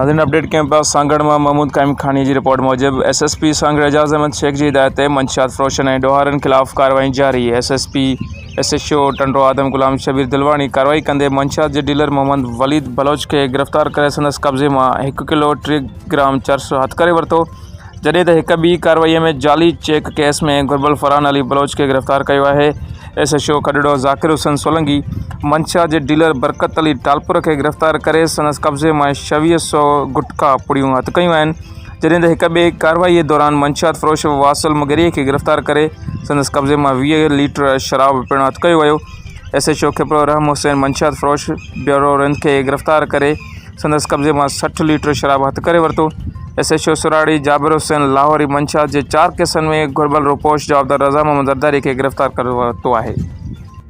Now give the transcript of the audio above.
नाज़रीन अपडेट के पास सांगड़ में महमूद काइम खानी की रिपोर्ट मूजिब SSP सांगड़ एजाज़ अहमद शेख की हिदायत मंशियात फ़रोशन और डोहारन खिलाफ़ कार्रवाई जारी है। SSP SHO टंडो आदम गुलाम शबीर दिलवानी कार्रवाई कंदे मंशियात के डीलर मोहम्मद वलीद बलोच के गिरफ्तार कर संदस कब्जे में 1 किलो 3 ग्राम चरस हथ करे वरतो, जॾहिं त हिक ॿी कार्रवाई में जाली चेक केस में गुरबल फरहान अली बलोच के गिरफ्तार किया है। SHO खडड़ो ज़ाकिर हुसैन सोलंगी मंशा के डीलर बरकत अली टालपुर के गिरफ्तार कर संदस कब्जे में 2600 गुटखा पुड़ियों हथ कयूं आहिनि, जॾहिं त हिक ॿिए कार्रवाई दौरान मंशियात फ़रोश वासिल मुगेरी के गिरफ्तार कर संदस कब्जे में 20 लीटर शराब पिणु हथ कयो वियो। SHO खिपरो रहम हुसैन मंशियात फ़रोश ब्यूरो रिंद के गिरफ्तार कर संदस कब्जे में 60 लीटर शराब हथ करे वरतो। SHO सुराड़ी जाबिर हुसैन लाहौरी मंशियात के 4 केसन में गुरबल रोपोश जवाबदार रज़ा मोहम्मद ज़रदारी के गिरफ्तार कर वरतो है।